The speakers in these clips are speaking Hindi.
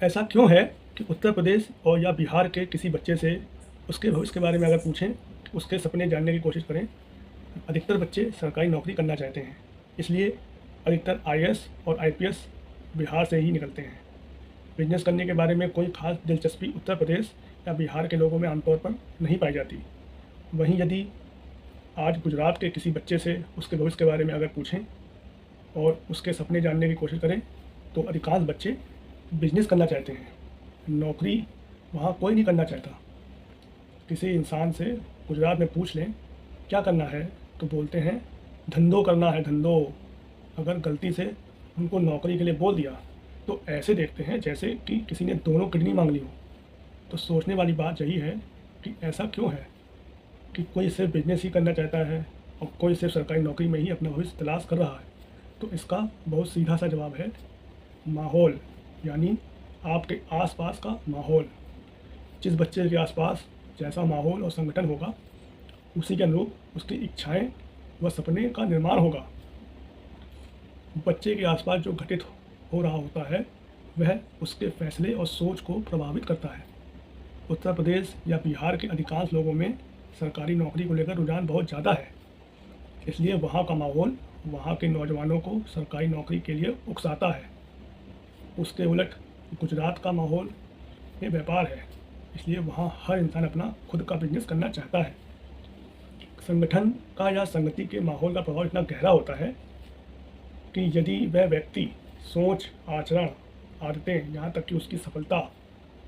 ऐसा क्यों है कि उत्तर प्रदेश और या बिहार के किसी बच्चे से उसके भविष्य के बारे में अगर पूछें, उसके सपने जानने की कोशिश करें, अधिकतर बच्चे सरकारी नौकरी करना चाहते हैं। इसलिए अधिकतर आईएएस और आईपीएस बिहार से ही निकलते हैं। बिजनेस करने के बारे में कोई खास दिलचस्पी उत्तर प्रदेश या बिहार के लोगों में आमतौर पर नहीं पाई जाती। वहीं यदि आज गुजरात के किसी बच्चे से उसके भविष्य के बारे में अगर पूछें और उसके सपने जानने की कोशिश करें, तो अधिकांश बच्चे बिजनेस करना चाहते हैं। नौकरी वहाँ कोई नहीं करना चाहता। किसी इंसान से गुजरात में पूछ लें क्या करना है, तो बोलते हैं धंधो करना है, धंधो। अगर गलती से उनको नौकरी के लिए बोल दिया तो ऐसे देखते हैं जैसे कि किसी ने दोनों किडनी मांग ली हो। तो सोचने वाली बात यही है कि ऐसा क्यों है कि कोई सिर्फ बिजनेस ही करना चाहता है और कोई सिर्फ सरकारी नौकरी में ही अपना भविष्य तलाश कर रहा है। तो इसका बहुत सीधा सा जवाब है माहौल, यानी आपके आसपास का माहौल। जिस बच्चे के आसपास जैसा माहौल और संगठन होगा, उसी के अनुरूप उसकी इच्छाएं व सपने का निर्माण होगा। बच्चे के आसपास जो घटित हो रहा होता है वह उसके फैसले और सोच को प्रभावित करता है। उत्तर प्रदेश या बिहार के अधिकांश लोगों में सरकारी नौकरी को लेकर रुझान बहुत ज़्यादा है, इसलिए वहाँ का माहौल वहाँ के नौजवानों को सरकारी नौकरी के लिए उकसाता है। उसके उलट गुजरात का माहौल में व्यापार है, इसलिए वहाँ हर इंसान अपना खुद का बिजनेस करना चाहता है। संगठन का या संगति के माहौल का प्रभाव इतना गहरा होता है कि यदि वह व्यक्ति सोच, आचरण, आदतें, यहाँ तक कि उसकी सफलता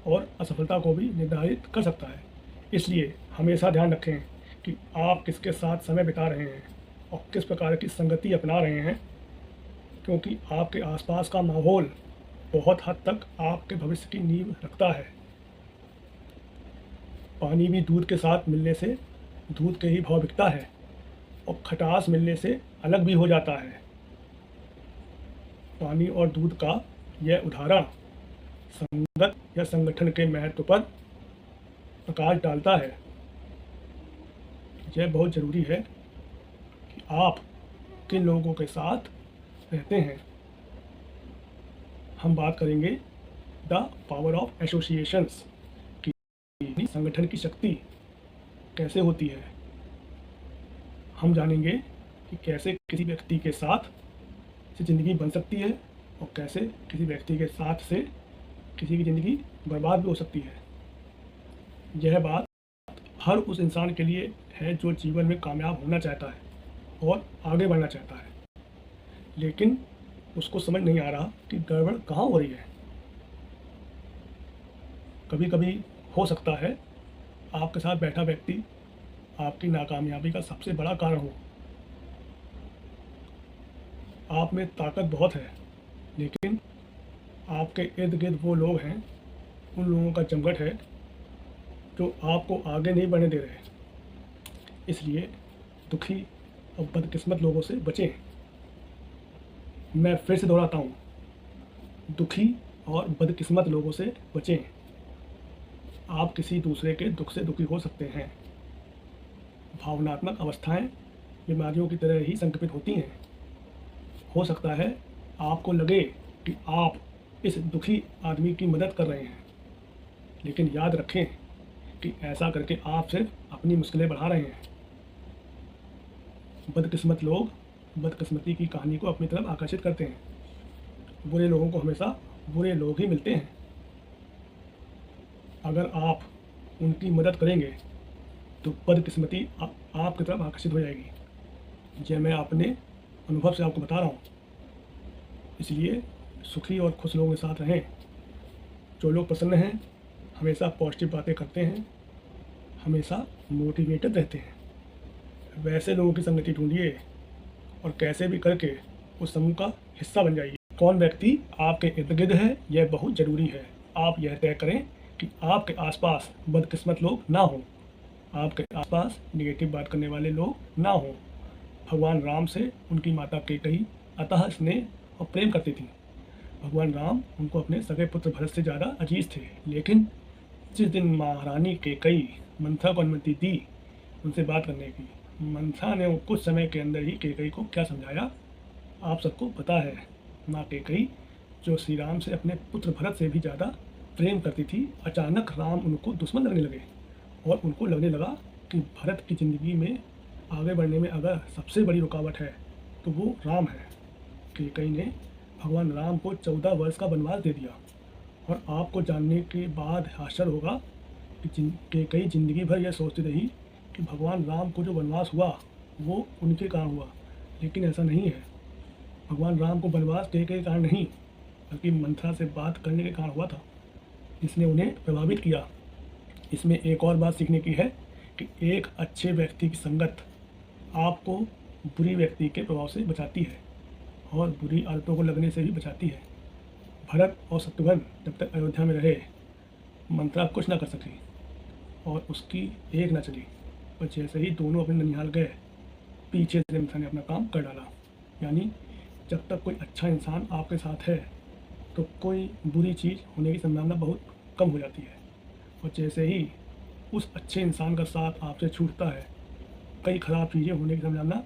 और असफलता को भी निर्धारित कर सकता है। इसलिए हमेशा ध्यान रखें कि आप किसके साथ समय बिता रहे हैं और किस प्रकार की संगति अपना रहे हैं, क्योंकि आपके आसपास का माहौल बहुत हद तक आपके भविष्य की नींव रखता है। पानी भी दूध के साथ मिलने से दूध के ही भाव बिकता है और खटास मिलने से अलग भी हो जाता है। पानी और दूध का यह उदाहरण संगत या संगठन के महत्व पर प्रकाश डालता है। यह बहुत ज़रूरी है कि आप किन लोगों के साथ रहते हैं। हम बात करेंगे द पावर ऑफ एसोसिएशंस की, संगठन की शक्ति कैसे होती है। हम जानेंगे कि कैसे किसी व्यक्ति के साथ से ज़िंदगी बन सकती है और कैसे किसी व्यक्ति के साथ से किसी की ज़िंदगी बर्बाद भी हो सकती है। यह बात हर उस इंसान के लिए है जो जीवन में कामयाब होना चाहता है और आगे बढ़ना चाहता है, लेकिन उसको समझ नहीं आ रहा कि गड़बड़ कहाँ हो रही है। कभी कभी हो सकता है आपके साथ बैठा व्यक्ति आपकी नाकामयाबी का सबसे बड़ा कारण हो। आप में ताकत बहुत है, लेकिन आपके इर्द गिर्द वो लोग हैं, उन लोगों का जमघट है जो आपको आगे नहीं बढ़ने दे रहे। इसलिए दुखी और बदकिस्मत लोगों से बचें। मैं फिर से दोहराता हूँ, दुखी और बदकिस्मत लोगों से बचें। आप किसी दूसरे के दुख से दुखी हो सकते हैं। भावनात्मक अवस्थाएं बीमारियों की तरह ही संक्रमित होती हैं। हो सकता है आपको लगे कि आप इस दुखी आदमी की मदद कर रहे हैं, लेकिन याद रखें कि ऐसा करके आप सिर्फ अपनी मुश्किलें बढ़ा रहे हैं। बदकिस्मत लोग बदकिस्मती की कहानी को अपनी तरफ आकर्षित करते हैं। बुरे लोगों को हमेशा बुरे लोग ही मिलते हैं। अगर आप उनकी मदद करेंगे तो बदकिस्मती आपकी तरफ आकर्षित हो जाएगी। यह मैं अपने अनुभव से आपको बता रहा हूँ। इसलिए सुखी और खुश लोगों के साथ रहें। जो लोग प्रसन्न हैं, हमेशा पॉजिटिव बातें करते हैं, हमेशा मोटिवेटेड रहते हैं, वैसे लोगों की संगति ढूंढिए और कैसे भी करके उस समूह का हिस्सा बन जाइए। कौन व्यक्ति आपके इर्द गिर्द है, यह बहुत ज़रूरी है। आप यह तय करें कि आपके आसपास बदकिस्मत लोग ना हों, आपके आसपास नेगेटिव बात करने वाले लोग ना हों। भगवान राम से उनकी माता कैकेयी अतः स्नेह और प्रेम करती थी। भगवान राम उनको अपने सगे पुत्र भरत से ज़्यादा अजीज थे, लेकिन जिस दिन महारानी कैकेयी मंथरा को अनुमति दी उनसे बात करने की, मंथरा ने कुछ समय के अंदर ही कैकेयी को क्या समझाया आप सबको पता है। माँ कैकेयी जो श्री राम से अपने पुत्र भरत से भी ज़्यादा प्रेम करती थी, अचानक राम उनको दुश्मन लगने लगे और उनको लगने लगा कि भरत की ज़िंदगी में आगे बढ़ने में अगर सबसे बड़ी रुकावट है तो वो राम है। कैकेयी ने भगवान राम को 14 वर्ष का वनवास दे दिया और आपको जानने के बाद आश्चर्य होगा कि कैकेयी ज़िंदगी भर यह सोचती रही कि भगवान राम को जो वनवास हुआ वो उनके कारण हुआ, लेकिन ऐसा नहीं है। भगवान राम को वनवास कैकेयी के कारण नहीं, बल्कि मंथरा से बात करने के कारण हुआ था, इसने उन्हें प्रभावित किया। इसमें एक और बात सीखने की है कि एक अच्छे व्यक्ति की संगत आपको बुरी व्यक्ति के प्रभाव से बचाती है और बुरी आदतों को लगने से भी बचाती है। भरत और शत्रुघ्न जब तक अयोध्या में रहे, मंथरा कुछ ना कर सकी और उसकी एक न चली, और जैसे ही दोनों अपने ननिहाल गए, पीछे से मंथरा ने अपना काम कर डाला। यानी जब तक कोई अच्छा इंसान आपके साथ है तो कोई बुरी चीज़ होने की संभावना बहुत कम हो जाती है, और जैसे ही उस अच्छे इंसान का साथ आपसे छूटता है, कई ख़राब चीज़ें होने की संभावना